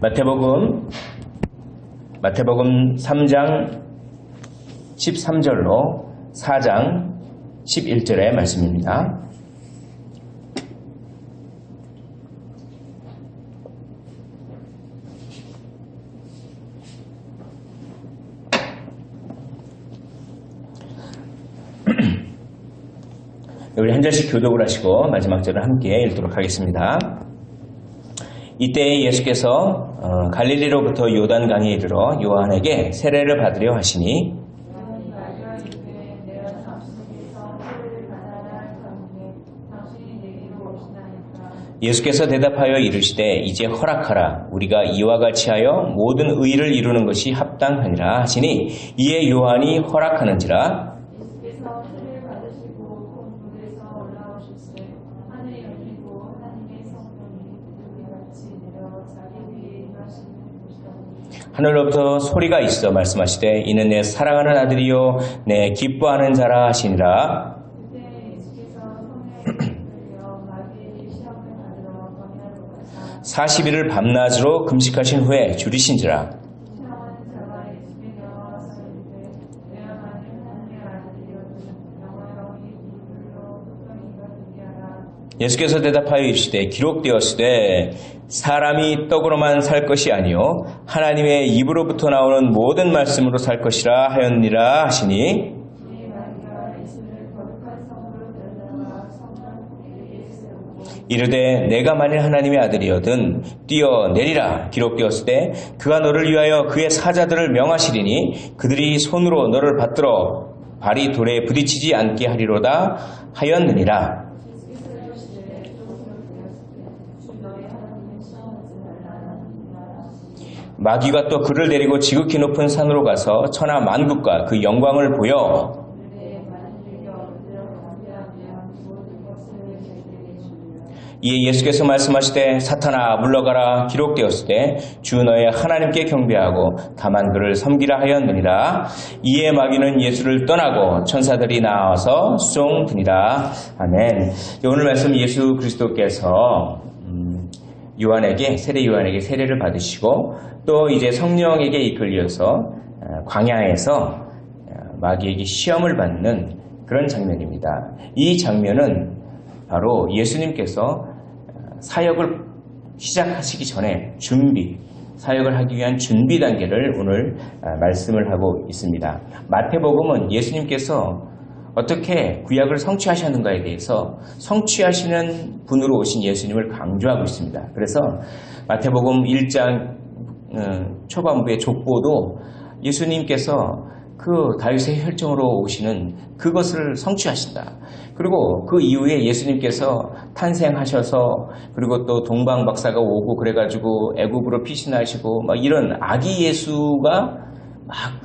마태복음 3장 13절로 4장 11절의 말씀입니다. 우리 한 절씩 교독을 하시고 마지막 절을 함께 읽도록 하겠습니다. 이때 예수께서 갈릴리로부터 요단강에 이르러 요한에게 세례를 받으려 하시니 예수께서 대답하여 이르시되 이제 허락하라. 우리가 이와 같이 하여 모든 의를 이루는 것이 합당하니라 하시니 이에 요한이 허락하는지라. 하늘로부터 소리가 있어 말씀하시되 이는 내 사랑하는 아들이요 내 기뻐하는 자라 하시니라. 40일을 밤낮으로 금식하신 후에 줄이신지라. 예수께서 대답하여 이르시되 기록되었으되 사람이 떡으로만 살 것이 아니요 하나님의 입으로부터 나오는 모든 말씀으로 살 것이라 하였느니라 하시니 이르되 내가 만일 하나님의 아들이거든 뛰어내리라. 기록되었으되 그가 너를 위하여 그의 사자들을 명하시리니 그들이 손으로 너를 받들어 발이 돌에 부딪히지 않게 하리로다 하였느니라. 마귀가 또 그를 데리고 지극히 높은 산으로 가서 천하 만국과 그 영광을 보여 이에 예수께서 말씀하시되 사탄아 물러가라. 기록되었으되 주 너의 하나님께 경배하고 다만 그를 섬기라 하였느니라. 이에 마귀는 예수를 떠나고 천사들이 나와서 수종드니라. 아멘. 오늘 말씀 예수 그리스도께서 세례 요한에게 세례를 받으시고 또 이제 성령에게 이끌려서 광야에서 마귀에게 시험을 받는 그런 장면입니다. 이 장면은 바로 예수님께서 사역을 시작하시기 전에 사역을 하기 위한 준비 단계를 오늘 말씀을 하고 있습니다. 마태복음은 예수님께서 어떻게 구약을 성취하셨는가에 대해서 성취하시는 분으로 오신 예수님을 강조하고 있습니다. 그래서 마태복음 1장 초반부의 족보도 예수님께서 그 다윗의 혈통으로 오시는 그것을 성취하신다. 그리고 그 이후에 예수님께서 탄생하셔서 그리고 또 동방박사가 오고 그래가지고 애굽으로 피신하시고 막 이런 아기 예수가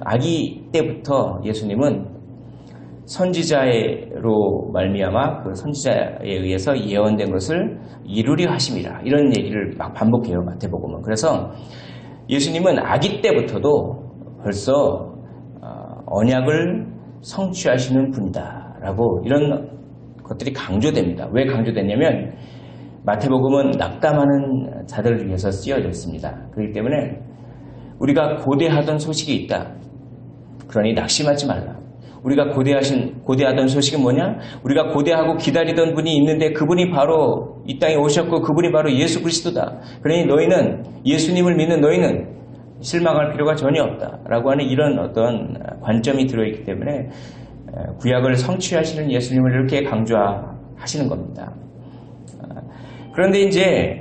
아기 때부터 예수님은 선지자로 말미암아 그 선지자에 의해서 예언된 것을 이루려 하심이라 이런 얘기를 막 반복해요. 마태복음은. 그래서 예수님은 아기 때부터도 벌써 언약을 성취하시는 분이다 라고 이런 것들이 강조됩니다. 왜 강조됐냐면 마태복음은 낙담하는 자들을 위해서 쓰여져 있습니다. 그렇기 때문에 우리가 고대하던 소식이 있다. 그러니 낙심하지 말라. 우리가 고대하던 소식은 뭐냐? 우리가 고대하고 기다리던 분이 있는데 그분이 바로 이 땅에 오셨고 그분이 바로 예수 그리스도다. 그러니 너희는 예수님을 믿는 너희는 실망할 필요가 전혀 없다라고 하는 이런 어떤 관점이 들어있기 때문에 구약을 성취하시는 예수님을 이렇게 강조하시는 겁니다. 그런데 이제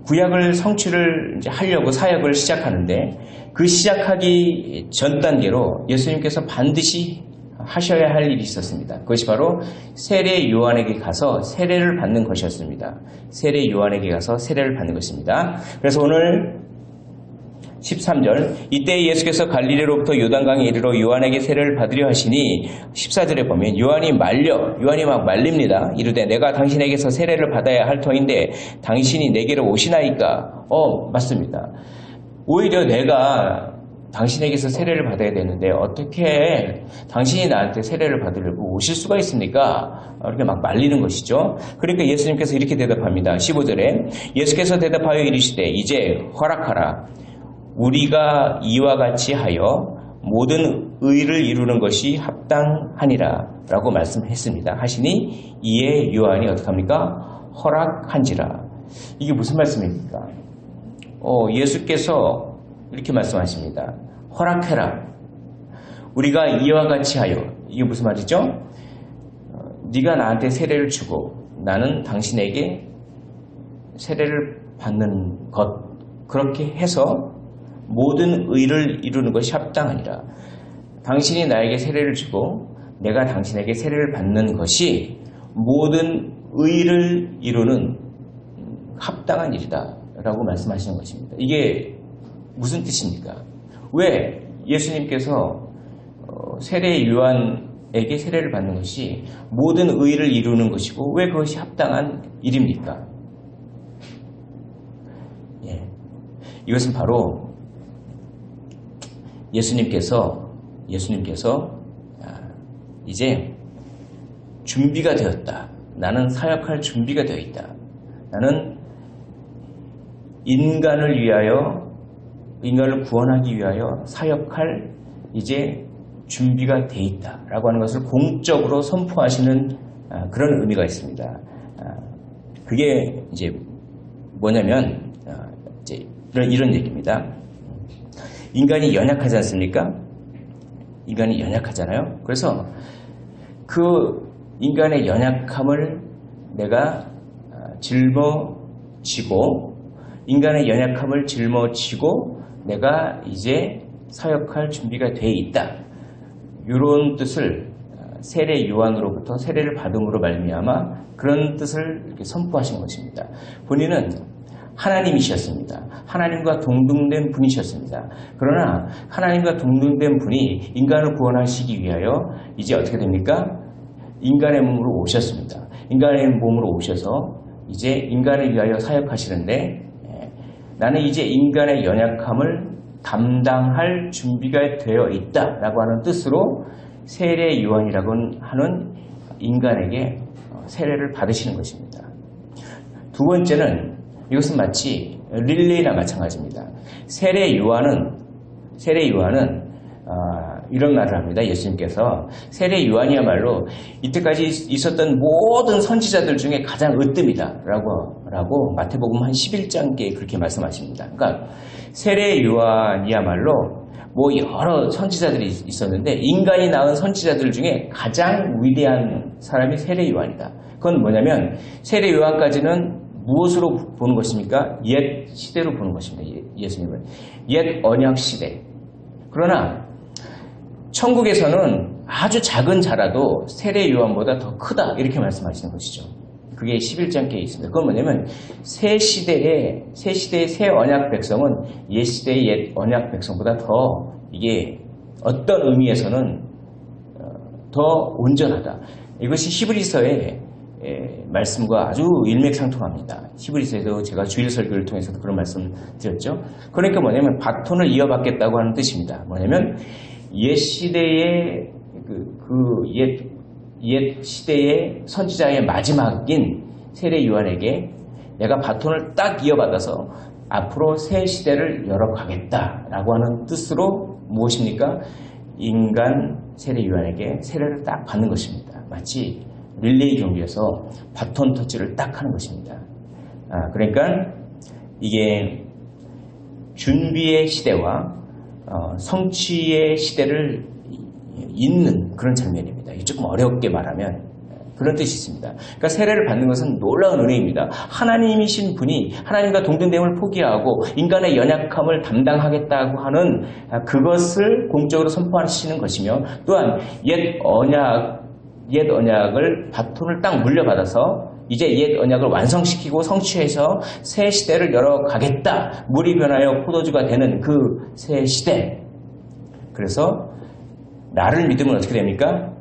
구약을 성취를 이제 하려고 사역을 시작하는데 그 시작하기 전 단계로 예수님께서 반드시 하셔야 할 일이 있었습니다. 그것이 바로 세례 요한에게 가서 세례를 받는 것이었습니다. 세례 요한에게 가서 세례를 받는 것입니다. 그래서 오늘 13절 이때 예수께서 갈릴리로부터 요단강에 이르러 요한에게 세례를 받으려 하시니 14절에 보면 요한이 막 말립니다. 이르되 내가 당신에게서 세례를 받아야 할 터인데 당신이 내게로 오시나이까? 맞습니다. 오히려 내가 당신에게서 세례를 받아야 되는데 어떻게 당신이 나한테 세례를 받으려고 오실 수가 있습니까? 이렇게 막 말리는 것이죠. 그러니까 예수님께서 이렇게 대답합니다. 15절에 예수께서 대답하여 이르시되 이제 허락하라. 우리가 이와 같이 하여 모든 의를 이루는 것이 합당하니라 라고 말씀했습니다. 하시니 이에 요한이 어떡합니까? 허락한지라. 이게 무슨 말씀입니까? 예수께서 이렇게 말씀하십니다. 허락해라. 우리가 이와 같이 하여. 이게 무슨 말이죠? 네가 나한테 세례를 주고 나는 당신에게 세례를 받는 것. 그렇게 해서 모든 의를 이루는 것이 합당하니라. 당신이 나에게 세례를 주고 내가 당신에게 세례를 받는 것이 모든 의를 이루는 합당한 일이다 라고 말씀하시는 것입니다. 이게 무슨 뜻입니까? 왜 예수님께서 세례 요한에게 세례를 받는 것이 모든 의를 이루는 것이고 왜 그것이 합당한 일입니까? 이것은 바로 예수님께서 이제 준비가 되었다. 나는 사역할 준비가 되어 있다. 나는 인간을 구원하기 위하여 사역할 이제 준비가 되어 있다라고 하는 것을 공적으로 선포하시는 그런 의미가 있습니다. 그게 이제 뭐냐면 이제 이런 얘기입니다. 인간이 연약하지 않습니까? 인간이 연약하잖아요. 그래서 그 인간의 연약함을 내가 짊어지고 인간의 연약함을 짊어지고 내가 이제 사역할 준비가 돼 있다. 이런 뜻을 세례 요한으로부터 세례를 받음으로 말미암아 그런 뜻을 이렇게 선포하신 것입니다. 본인은 하나님이셨습니다. 하나님과 동등된 분이셨습니다. 그러나 하나님과 동등된 분이 인간을 구원하시기 위하여 이제 어떻게 됩니까? 인간의 몸으로 오셨습니다. 인간의 몸으로 오셔서 이제 인간을 위하여 사역하시는데 나는 이제 인간의 연약함을 담당할 준비가 되어 있다라고 하는 뜻으로 세례 요한이라고 하는 인간에게 세례를 받으시는 것입니다. 두 번째는 이것은 마치 릴레이나 마찬가지입니다. 세례 요한은 이런 말을 합니다. 예수님께서 세례 요한이야말로 이때까지 있었던 모든 선지자들 중에 가장 으뜸이다 라고 마태복음 한 11장께 그렇게 말씀하십니다. 그러니까 세례 요한이야말로 여러 선지자들이 있었는데 인간이 낳은 선지자들 중에 가장 위대한 사람이 세례 요한이다. 그건 뭐냐면 세례 요한까지는 무엇으로 보는 것입니까? 옛 시대로 보는 것입니다. 예수님을. 옛 언약 시대. 그러나 천국에서는 아주 작은 자라도 세례 요한보다 더 크다. 이렇게 말씀하시는 것이죠. 그게 11장께 있습니다. 그건 뭐냐면 새 시대의 새 언약 백성은 옛 시대의 옛 언약 백성보다 더 이게 어떤 의미에서는 더 온전하다. 이것이 히브리서의 말씀과 아주 일맥상통합니다. 히브리서에도 제가 주일 설교를 통해서도 그런 말씀 드렸죠. 그러니까 뭐냐면 바톤을 이어받겠다고 하는 뜻입니다. 뭐냐면 옛 시대의 옛 시대의 선지자의 마지막인 세례 요한에게 내가 바톤을 딱 이어받아서 앞으로 새 시대를 열어가겠다라고 하는 뜻으로 무엇입니까? 인간 세례 요한에게 세례를 딱 받는 것입니다. 마치 릴레이 경기에서 바톤 터치를 딱 하는 것입니다. 그러니까 이게 준비의 시대와 성취의 시대를 잇는 그런 장면입니다. 조금 어렵게 말하면 그런 뜻이 있습니다. 그러니까 세례를 받는 것은 놀라운 은혜입니다. 하나님이신 분이 하나님과 동등됨을 포기하고 인간의 연약함을 담당하겠다고 하는 그것을 공적으로 선포하시는 것이며 또한 옛 언약을 바톤을 딱 물려받아서 이제 옛 언약을 완성시키고 성취해서 새 시대를 열어가겠다. 물이 변하여 포도주가 되는 그 새 시대. 그래서 나를 믿으면 어떻게 됩니까?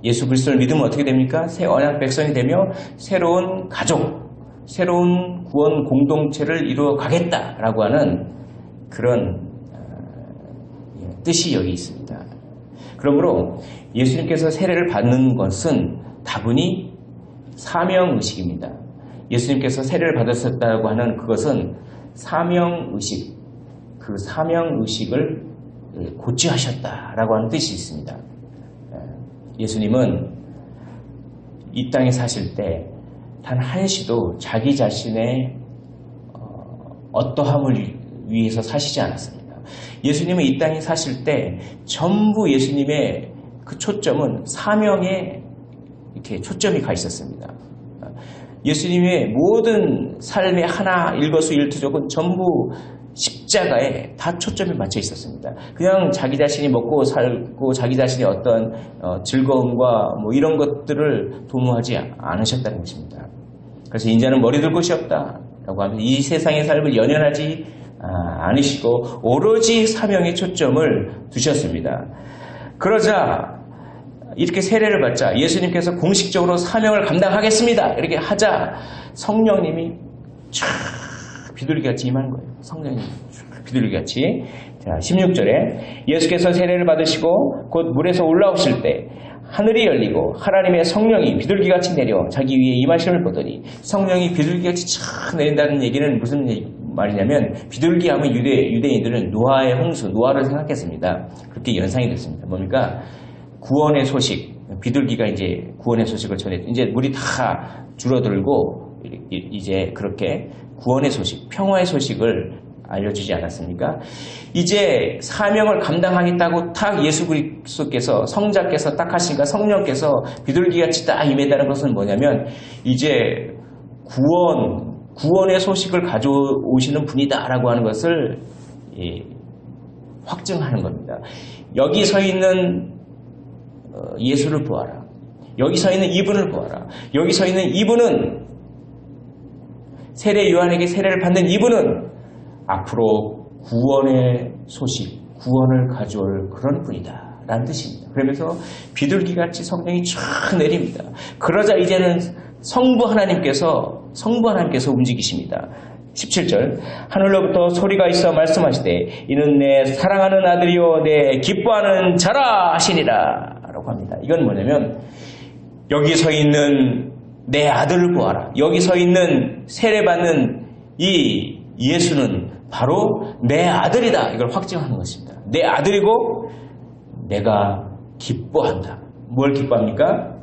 예수 그리스도를 믿으면 어떻게 됩니까? 새 언약 백성이 되며 새로운 가족, 새로운 구원 공동체를 이루어 가겠다라고 하는 그런 뜻이 여기 있습니다. 그러므로 예수님께서 세례를 받는 것은 다분히 사명의식입니다. 예수님께서 세례를 받으셨다고 하는 그것은 사명의식, 그 사명의식을 고취하셨다라고 하는 뜻이 있습니다. 예수님은 이 땅에 사실 때 단 한시도 자기 자신의 어떠함을 위해서 사시지 않았습니다. 예수님은 이 땅에 사실 때 전부 예수님의 그 초점은 사명에 이렇게 초점이 가 있었습니다. 예수님의 모든 삶의 하나 일거수일투족은 전부 십자가에 다 초점이 맞춰 있었습니다. 그냥 자기 자신이 먹고 살고 자기 자신의 어떤 즐거움과 뭐 이런 것들을 도모하지 않으셨다는 것입니다. 그래서 인자는 머리 둘 곳이 없다라고 하면서 이 세상의 삶을 연연하지 않으시고 오로지 사명에 초점을 두셨습니다. 그러자 이렇게 세례를 받자 예수님께서 공식적으로 사명을 감당하겠습니다. 이렇게 하자 성령님이 촤 비둘기같이 임하는 거예요. 성령님이 비둘기같이. 자, 16절에 예수께서 세례를 받으시고 곧 물에서 올라오실 때 하늘이 열리고 하나님의 성령이 비둘기같이 내려 자기 위에 임하심을 보더니 성령이 비둘기같이 촥 내린다는 얘기는 무슨 말이냐면 비둘기 하면 유대인들은 노아의 홍수, 노아를 생각했습니다. 그렇게 연상이 됐습니다. 뭡니까? 구원의 소식, 비둘기가 이제 구원의 소식을 전했죠. 이제 물이 다 줄어들고 이제 그렇게 구원의 소식, 평화의 소식을 알려주지 않았습니까? 이제 사명을 감당하겠다고 딱 예수 그리스도께서 성자께서 딱 하시니까 성령께서 비둘기같이 딱 임했다는 것은 뭐냐면 이제 구원의 소식을 가져오시는 분이다라고 하는 것을 확증하는 겁니다. 여기 서 있는 예수를 보아라. 여기 서 있는 이분을 보아라. 여기 서 있는 이분은 세례 요한에게 세례를 받는 이분은 앞으로 구원의 소식, 구원을 가져올 그런 분이다 라는 뜻입니다. 그러면서 비둘기같이 성령이 쫙 내립니다. 그러자 이제는 성부 하나님께서 움직이십니다. 17절 하늘로부터 소리가 있어 말씀하시되 이는 내 사랑하는 아들이요 내 기뻐하는 자라 하시니라 라고 합니다. 이건 뭐냐면 여기 서 있는 내 아들을 보아라. 여기 서 있는 세례받는 이 예수는 바로 내 아들이다. 이걸 확증하는 것입니다. 내 아들이고 내가 기뻐한다. 뭘 기뻐합니까?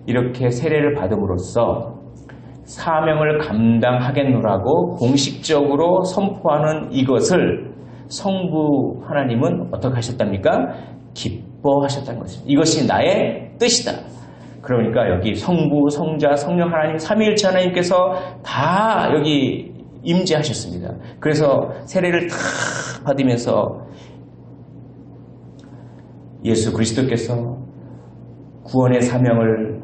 이렇게 세례를 받음으로써 사명을 감당하겠노라고 공식적으로 선포하는 이것을 성부 하나님은 어떻게 하셨답니까? 기뻐하셨다는 것입니다. 이것이 나의 뜻이다. 그러니까 여기 성부, 성자, 성령 하나님, 삼위일체 하나님께서 다 여기 임재하셨습니다. 그래서 세례를 다 받으면서 예수 그리스도께서 구원의 사명을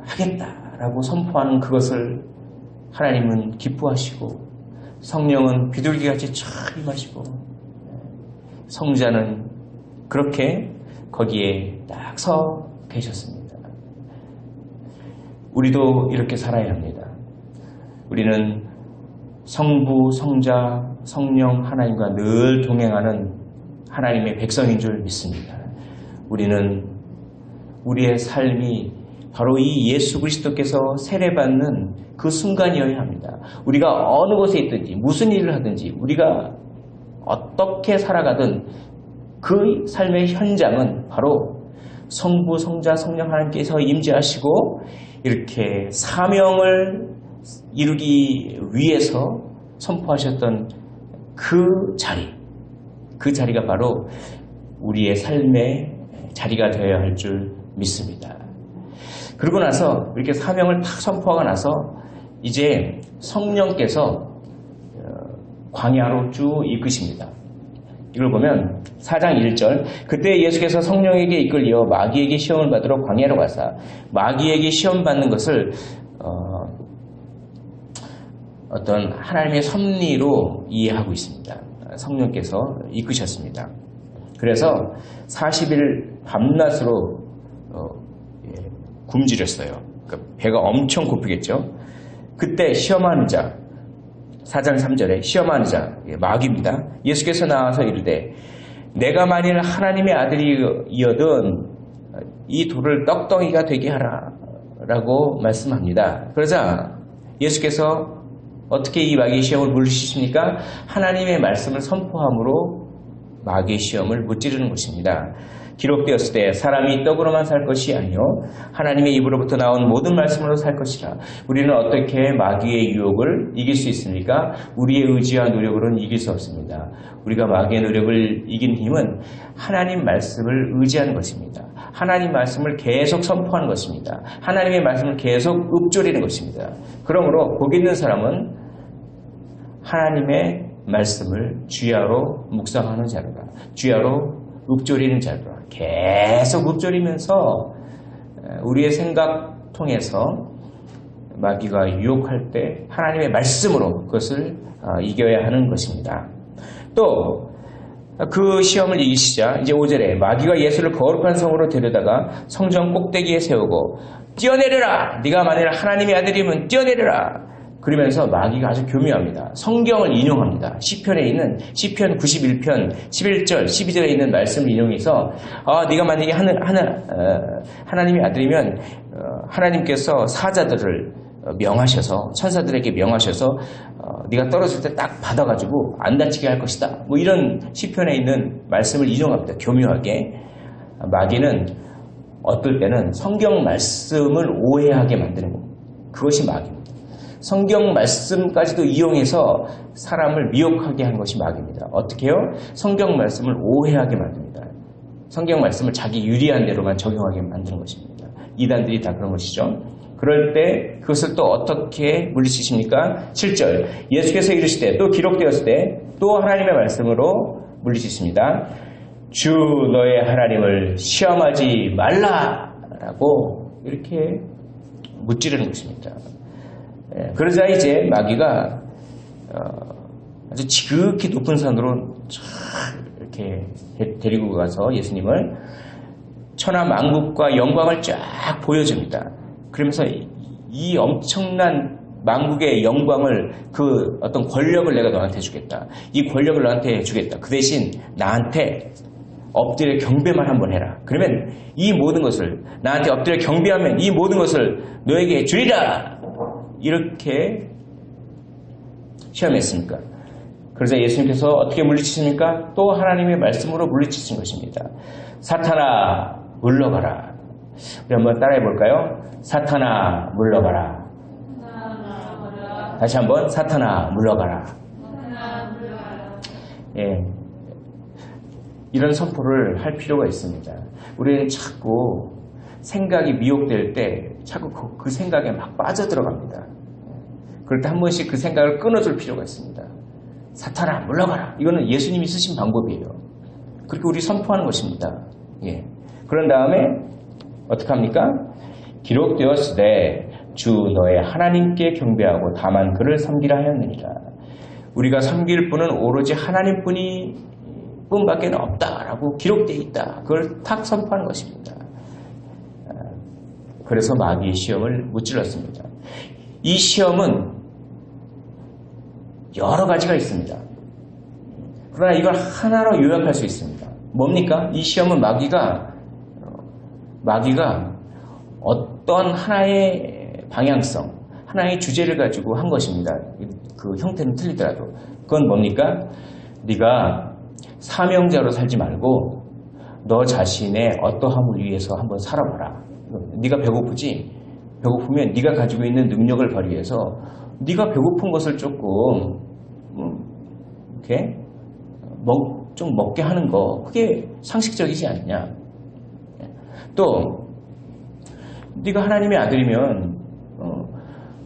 하겠다라고 선포하는 그것을 하나님은 기뻐하시고 성령은 비둘기같이 촥 임하시고 성자는 그렇게 거기에 딱 서 계셨습니다. 우리도 이렇게 살아야 합니다. 우리는 성부, 성자, 성령 하나님과 늘 동행하는 하나님의 백성인 줄 믿습니다. 우리는 우리의 삶이 바로 이 예수 그리스도께서 세례받는 그 순간이어야 합니다. 우리가 어느 곳에 있든지 무슨 일을 하든지 우리가 어떻게 살아가든 그 삶의 현장은 바로 성부, 성자, 성령 하나님께서 임재하시고 이렇게 사명을 이루기 위해서 선포하셨던 그 자리가 바로 우리의 삶의 자리가 되어야 할 줄 믿습니다. 그러고 나서 이렇게 사명을 탁 선포하고 나서 이제 성령께서 광야로 쭉 이끄십니다. 이걸 보면 4장 1절 그때 예수께서 성령에게 이끌려 마귀에게 시험을 받으러 광야로 가사 마귀에게 시험 받는 것을 어떤 하나님의 섭리로 이해하고 있습니다. 성령께서 이끄셨습니다. 그래서 40일 밤낮으로 굶주렸어요. 그러니까 배가 엄청 고프겠죠. 그때 시험하는 자 4장 3절에 시험하는 자 마귀입니다. 예수께서 나와서 이르되 내가 만일 하나님의 아들이여든 이 돌을 떡덩이가 되게 하라 라고 말씀합니다. 그러자 예수께서 어떻게 이 마귀의 시험을 물리치십니까? 하나님의 말씀을 선포함으로 마귀의 시험을 무찌르는 것입니다. 기록되었을 때 사람이 떡으로만 살 것이 아니요 하나님의 입으로부터 나온 모든 말씀으로 살 것이라. 우리는 어떻게 마귀의 유혹을 이길 수 있습니까? 우리의 의지와 노력으로는 이길 수 없습니다. 우리가 마귀의 노력을 이긴 힘은 하나님 말씀을 의지하는 것입니다. 하나님 말씀을 계속 선포하는 것입니다. 하나님의 말씀을 계속 읊조리는 것입니다. 그러므로 복 있는 사람은 하나님의 말씀을 주야로 묵상하는 자로라. 주야로 읊조리는 자로라. 계속 읊조리면서 우리의 생각 통해서 마귀가 유혹할 때 하나님의 말씀으로 그것을 이겨야 하는 것입니다. 또 그 시험을 이기시자 이제 5절에 마귀가 예수를 거룩한 성으로 데려다가 성전 꼭대기에 세우고 뛰어내려라. 네가 만일 하나님의 아들이면 뛰어내려라. 그러면서 마귀가 아주 교묘합니다. 성경을 인용합니다. 시편에 있는 시편 91편 11절 12절에 있는 말씀을 인용해서 네가 만약에 하나님의 아들이면 하나님께서 사자들을 명하셔서 천사들에게 명하셔서 네가 떨어질 때 딱 받아가지고 안 다치게 할 것이다. 뭐 이런 시편에 있는 말씀을 인용합니다. 교묘하게. 마귀는 어떨 때는 성경 말씀을 오해하게 만드는 겁니다. 그것이 마귀입니다. 성경 말씀까지도 이용해서 사람을 미혹하게 한 것이 마귀입니다. 어떻게 해요? 성경 말씀을 오해하게 만듭니다. 성경 말씀을 자기 유리한 대로만 적용하게 만드는 것입니다. 이단들이 다 그런 것이죠. 그럴 때 그것을 또 어떻게 물리치십니까? 7절 예수께서 이르시되 또 기록되었을 때 또 하나님의 말씀으로 물리치십니다. 주 너의 하나님을 시험하지 말라라고 이렇게 무찌르는 것입니다. 그러자 이제 마귀가 아주 지극히 높은 산으로 이렇게 데리고 가서 예수님을 천하 만국과 영광을 쫙 보여줍니다. 그러면서 이 엄청난 만국의 영광을 그 어떤 권력을 내가 너한테 주겠다. 이 권력을 너한테 주겠다. 그 대신 나한테 엎드려 경배만 한번 해라. 그러면 이 모든 것을 나한테 엎드려 경배하면 이 모든 것을 너에게 주리라. 이렇게 시험했습니까? 그래서 예수님께서 어떻게 물리치십니까? 또 하나님의 말씀으로 물리치신 것입니다. 사탄아 물러가라. 우리 한번 따라해 볼까요? 사탄아 물러가라. 다시 한번 사탄아 물러가라. 예, 이런 선포를 할 필요가 있습니다. 우리는 자꾸 생각이 미혹될 때 자꾸 그 생각에 막 빠져들어갑니다. 그럴 때 한 번씩 그 생각을 끊어줄 필요가 있습니다. 사탄아 물러가라. 이거는 예수님이 쓰신 방법이에요. 그렇게 우리 선포하는 것입니다. 예. 그런 다음에 어떻게 합니까? 기록되었으되 주 너의 하나님께 경배하고 다만 그를 섬기라 하였느니라. 우리가 섬길 분은 오로지 하나님뿐밖에 없다라고 기록되어 있다. 그걸 탁 선포하는 것입니다. 그래서 마귀의 시험을 무찔렀습니다. 이 시험은 여러 가지가 있습니다. 그러나 이걸 하나로 요약할 수 있습니다. 뭡니까? 이 시험은 마귀가 어떤 하나의 방향성, 하나의 주제를 가지고 한 것입니다. 그 형태는 틀리더라도. 그건 뭡니까? 네가 사명자로 살지 말고 너 자신의 어떠함을 위해서 한번 살아봐라. 네가 배고프지? 배고프면 네가 가지고 있는 능력을 발휘해서 네가 배고픈 것을 조금 이렇게 좀 먹게 하는 거, 그게 상식적이지 않냐? 또 네가 하나님의 아들이면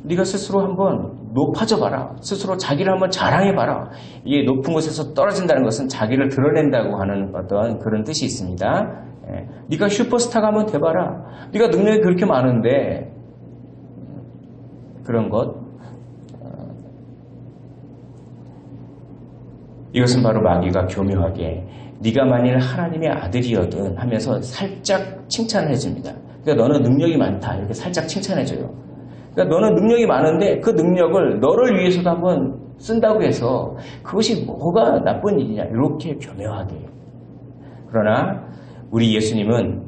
네가 스스로 한번 높아져 봐라. 스스로 자기를 한번 자랑해 봐라. 이게 높은 곳에서 떨어진다는 것은 자기를 드러낸다고 하는 어떤 그런 뜻이 있습니다. 네가 슈퍼스타가 한번 돼봐라. 네가 능력이 그렇게 많은데 그런 것. 이것은 바로 마귀가 교묘하게 네가 만일 하나님의 아들이거든 하면서 살짝 칭찬을 해줍니다. 그러니까 너는 능력이 많다 이렇게 살짝 칭찬해줘요. 그러니까 너는 능력이 많은데 그 능력을 너를 위해서도 한번 쓴다고 해서 그것이 뭐가 나쁜 일이냐 이렇게 교묘하게 그러나 우리 예수님은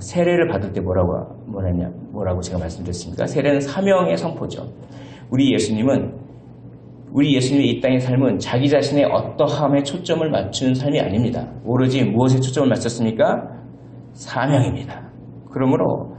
세례를 받을 때 뭐라고 제가 말씀드렸습니까? 세례는 사명의 선포죠. 우리 예수님의 이 땅의 삶은 자기 자신의 어떠함에 초점을 맞추는 삶이 아닙니다. 오로지 무엇에 초점을 맞췄습니까? 사명입니다. 그러므로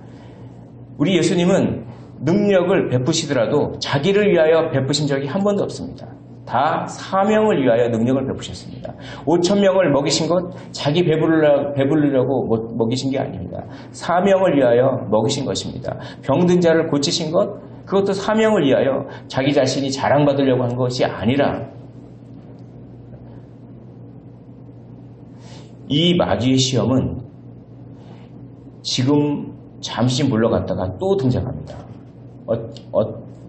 우리 예수님은 능력을 베푸시더라도 자기를 위하여 베푸신 적이 한 번도 없습니다. 다 사명을 위하여 능력을 베푸셨습니다. 5,000명을 먹이신 것 자기 배부르려고 먹이신 게 아닙니다. 사명을 위하여 먹이신 것입니다. 병든 자를 고치신 것 그것도 사명을 위하여 자기 자신이 자랑받으려고 한 것이 아니라 이 마귀의 시험은 지금 잠시 물러갔다가 또 등장합니다.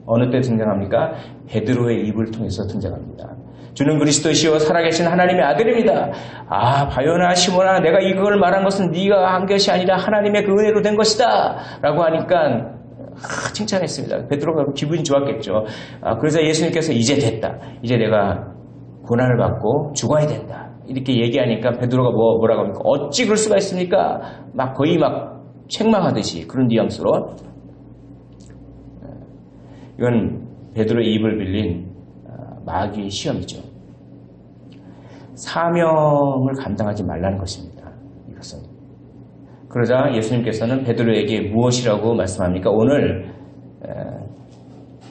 어느 때 등장합니까? 베드로의 입을 통해서 등장합니다. 주는 그리스도시요 살아계신 하나님의 아들입니다. 아 바요나 시몬아 내가 이걸 말한 것은 네가 한 것이 아니라 하나님의 그 은혜로 된 것이다 라고 하니까 칭찬했습니다. 베드로가 기분이 좋았겠죠. 그래서 예수님께서 이제 됐다. 이제 내가 고난을 받고 죽어야 된다. 이렇게 얘기하니까 베드로가 뭐라고 합니까? 어찌 그럴 수가 있습니까? 거의 책망하듯이 그런 뉘앙스로 이건 베드로의 입을 빌린 마귀의 시험이죠. 사명을 감당하지 말라는 것입니다. 이것은. 그러자 예수님께서는 베드로에게 무엇이라고 말씀합니까? 오늘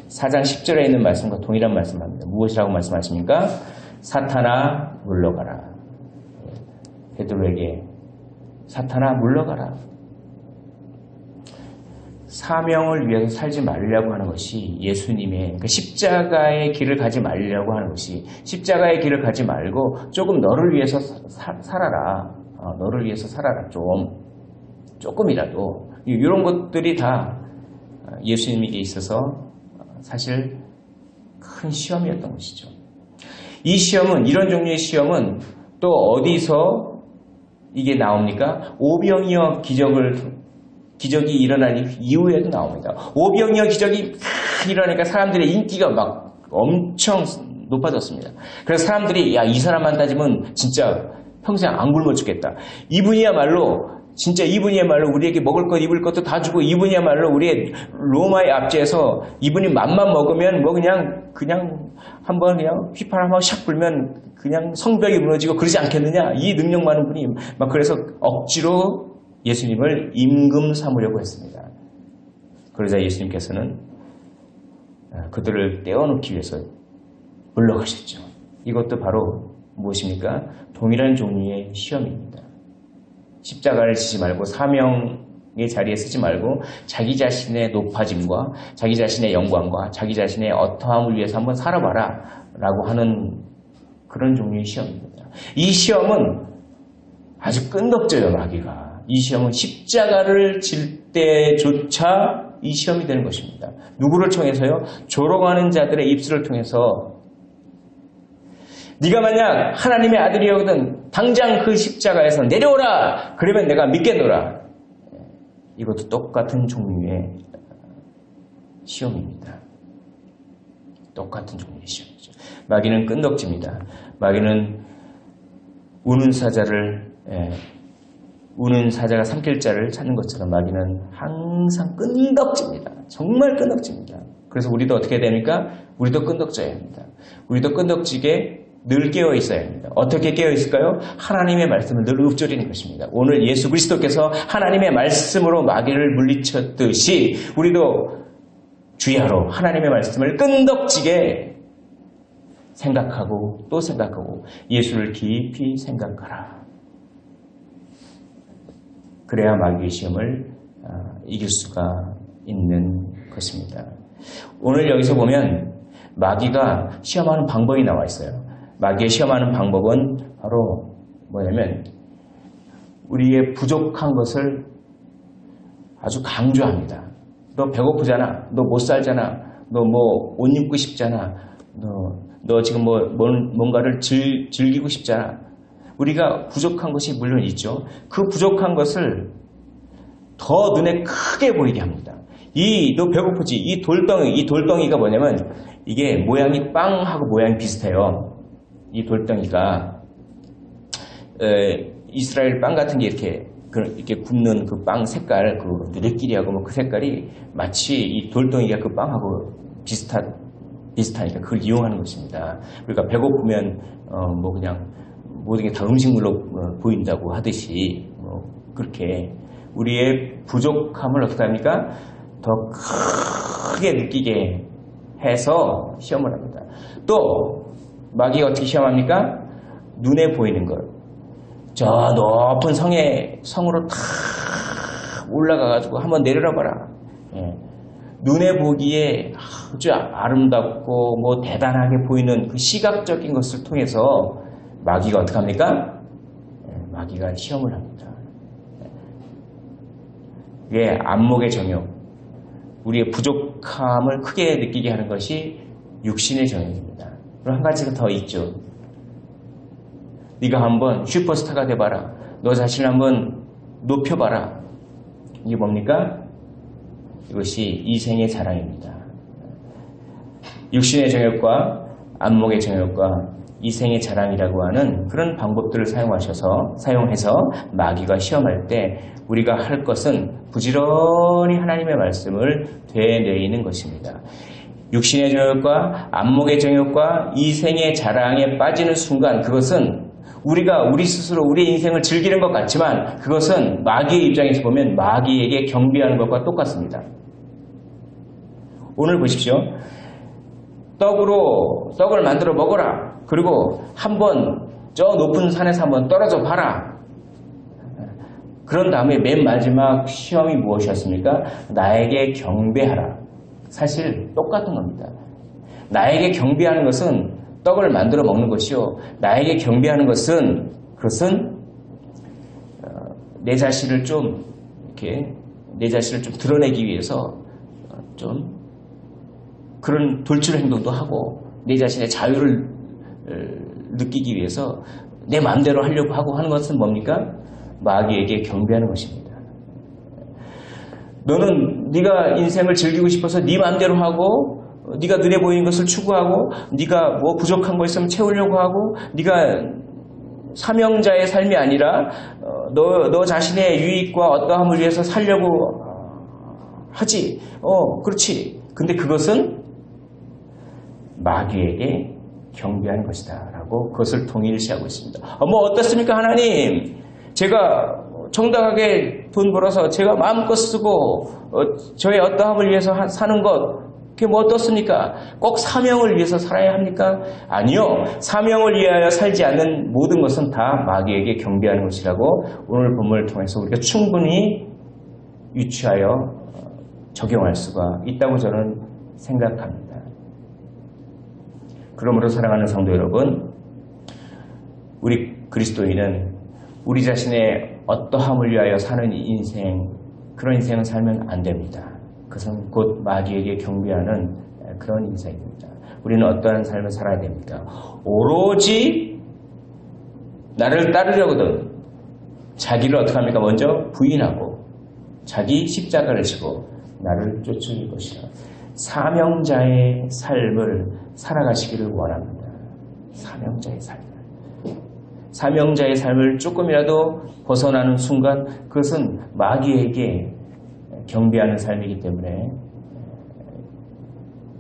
4장 10절에 있는 말씀과 동일한 말씀합니다. 무엇이라고 말씀하십니까? 사탄아 물러가라. 베드로에게 사탄아 물러가라. 사명을 위해서 살지 말려고 하는 것이 예수님의 그러니까 십자가의 길을 가지 말려고 하는 것이 십자가의 길을 가지 말고 조금 너를 위해서 살아라. 너를 위해서 살아라. 조금이라도 이런 것들이 다 예수님에게 있어서 사실 큰 시험이었던 것이죠. 이 시험은 이런 종류의 시험은 또 어디서 이게 나옵니까? 오병이어 기적이 일어난 이후에도 나옵니다. 오병이어 기적이 일어나니까 사람들의 인기가 엄청 높아졌습니다. 그래서 사람들이 이 사람만 따지면 진짜 평생 안 굶어 죽겠다. 이분이야말로 우리에게 먹을 것 입을 것도 다 주고 이분이야말로 우리의 로마의 압제에서 이분이 맘만 먹으면 그냥 한번 휘파람 한번 샥 불면 그냥 성벽이 무너지고 그러지 않겠느냐. 이 능력 많은 분이 그래서 억지로 예수님을 임금 삼으려고 했습니다. 그러자 예수님께서는 그들을 떼어놓기 위해서 물러가셨죠. 이것도 바로 무엇입니까? 동일한 종류의 시험입니다. 십자가를 지지 말고 사명의 자리에 쓰지 말고 자기 자신의 높아짐과 자기 자신의 영광과 자기 자신의 어떠함을 위해서 한번 살아봐라 라고 하는 그런 종류의 시험입니다. 이 시험은 아주 끈덕져요. 마귀가. 이 시험은 십자가를 질 때조차 이 시험이 되는 것입니다. 누구를 통해서요? 조롱하는 자들의 입술을 통해서 네가 만약 하나님의 아들이거든 당장 그 십자가에서 내려오라. 그러면 내가 믿겠노라. 이것도 똑같은 종류의 시험입니다. 똑같은 종류의 시험이죠. 마귀는 끈덕집니다. 마귀는 우는 사자가 삼킬 자를 찾는 것처럼 마귀는 항상 끈덕집니다. 정말 끈덕집니다. 그래서 우리도 어떻게 됩니까? 우리도 끈덕져야 합니다. 우리도 끈덕지게 늘 깨어 있어야 합니다. 어떻게 깨어 있을까요? 하나님의 말씀을 늘 읊조리는 것입니다. 오늘 예수 그리스도께서 하나님의 말씀으로 마귀를 물리쳤듯이 우리도 주야로 하나님의 말씀을 끈덕지게 생각하고 또 생각하고 예수를 깊이 생각하라. 그래야 마귀의 시험을 이길 수가 있는 것입니다. 오늘 여기서 보면 마귀가 시험하는 방법이 나와 있어요. 마귀의 시험하는 방법은 바로 뭐냐면 우리의 부족한 것을 아주 강조합니다. 너 배고프잖아. 너 못 살잖아. 너 뭐 옷 입고 싶잖아. 너 지금 뭔가를 즐기고 싶잖아. 우리가 부족한 것이 물론 있죠. 그 부족한 것을 더 눈에 크게 보이게 합니다. 너 배고프지? 이 돌덩이가 뭐냐면 이게 모양이 빵하고 모양이 비슷해요. 이 돌덩이가 이스라엘 빵 같은 게 이렇게 굽는 그 빵 색깔, 그 누리끼리하고 뭐 그 색깔이 마치 이 돌덩이가 그 빵하고 비슷하니까 그걸 이용하는 것입니다. 그러니까 배고프면 뭐 그냥 모든 게 다 음식물로 보인다고 하듯이 그렇게 우리의 부족함을 어떻게 합니까? 더 크게 느끼게 해서 시험을 합니다. 또 마귀가 어떻게 시험합니까? 눈에 보이는 것. 저 높은 성으로 탁 올라가가지고 한번 내려다봐라. 예. 눈에 보기에 아주 아름답고 뭐 대단하게 보이는 그 시각적인 것을 통해서 마귀가 어떻게 합니까? 예, 마귀가 시험을 합니다. 예, 안목의 정욕, 우리의 부족함을 크게 느끼게 하는 것이 육신의 정욕입니다. 그리고 한 가지가 더 있죠. 네가 한번 슈퍼스타가 돼봐라. 너 자신을 한번 높여봐라. 이게 뭡니까? 이것이 이생의 자랑입니다. 육신의 정욕과 안목의 정욕과 이생의 자랑이라고 하는 그런 방법들을 사용해서 마귀가 시험할 때 우리가 할 것은 부지런히 하나님의 말씀을 되뇌이는 것입니다. 육신의 정욕과 안목의 정욕과 이생의 자랑에 빠지는 순간 그것은 우리가 우리 스스로 우리의 인생을 즐기는 것 같지만 그것은 마귀의 입장에서 보면 마귀에게 경배하는 것과 똑같습니다. 오늘 보십시오. 떡을 만들어 먹어라. 그리고 한번 저 높은 산에서 한번 떨어져 봐라. 그런 다음에 맨 마지막 시험이 무엇이었습니까? 나에게 경배하라. 사실 똑같은 겁니다. 나에게 경배하는 것은 떡을 만들어 먹는 것이요. 나에게 경배하는 것은 그것은 내 자신을 좀 드러내기 위해서 좀 그런 돌출 행동도 하고 내 자신의 자유를 느끼기 위해서 내 마음대로 하려고 하고 하는 것은 뭡니까? 마귀에게 경배하는 것입니다. 너는 네가 인생을 즐기고 싶어서 네 마음대로 하고 네가 눈에 보이는 것을 추구하고 네가 뭐 부족한 거 있으면 채우려고 하고 네가 사명자의 삶이 아니라 너 자신의 유익과 어떠함을 위해서 살려고 하지. 그렇지. 근데 그것은 마귀에게 경배하는 것이다 라고 그것을 동일시하고 있습니다. 뭐 어떻습니까 하나님? 제가 정당하게 돈 벌어서 제가 마음껏 쓰고 저의 어떠함을 위해서 사는 것 그게 뭐 어떻습니까? 꼭 사명을 위해서 살아야 합니까? 아니요. 사명을 위하여 살지 않는 모든 것은 다 마귀에게 경배하는 것이라고 오늘 본문을 통해서 우리가 충분히 유추하여 적용할 수가 있다고 저는 생각합니다. 그러므로 사랑하는 성도 여러분, 우리 그리스도인은 우리 자신의 어떠함을 위하여 사는 인생, 그런 인생을 살면 안 됩니다. 그것은 곧 마귀에게 경배하는 그런 인생입니다. 우리는 어떠한 삶을 살아야 됩니까? 오로지 나를 따르려거든 자기를 어떻게 합니까? 먼저 부인하고 자기 십자가를 지고 나를 쫓을 것이라. 사명자의 삶을 살아가시기를 원합니다. 사명자의 삶을 조금이라도 벗어나는 순간 그것은 마귀에게 경배하는 삶이기 때문에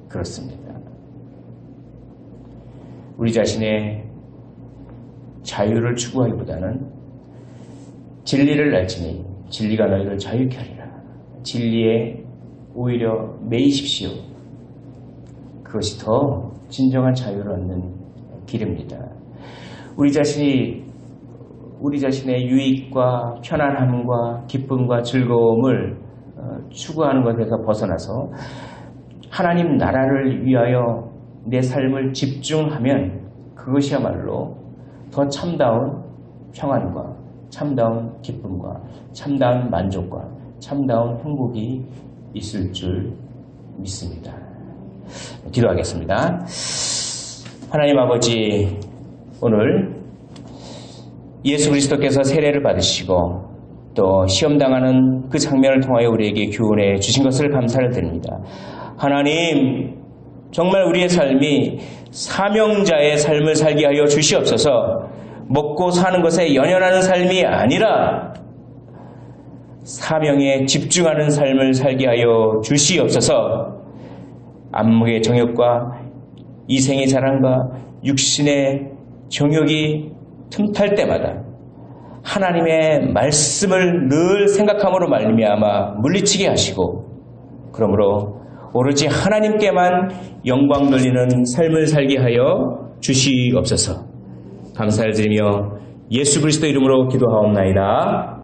그렇습니다. 우리 자신의 자유를 추구하기보다는 진리를 알지니 진리가 너희를 자유케 하리라. 진리에 오히려 매이십시오. 그것이 더 진정한 자유를 얻는 길입니다. 우리 자신의 유익과 편안함과 기쁨과 즐거움을 추구하는 것에서 벗어나서 하나님 나라를 위하여 내 삶을 집중하면 그것이야말로 더 참다운 평안과 참다운 기쁨과 참다운 만족과 참다운 행복이 있을 줄 믿습니다. 기도하겠습니다. 하나님 아버지, 오늘 예수 그리스도께서 세례를 받으시고 또 시험당하는 그 장면을 통하여 우리에게 교훈해 주신 것을 감사를 드립니다. 하나님, 정말 우리의 삶이 사명자의 삶을 살게 하여 주시옵소서. 먹고 사는 것에 연연하는 삶이 아니라 사명에 집중하는 삶을 살게 하여 주시옵소서. 안목의 정욕과 이생의 자랑과 육신의 정욕이 틈탈 때마다 하나님의 말씀을 늘 생각함으로 말미암아 물리치게 하시고, 그러므로 오로지 하나님께만 영광 돌리는 삶을 살게 하여 주시옵소서. 감사를 드리며 예수 그리스도 이름으로 기도하옵나이다.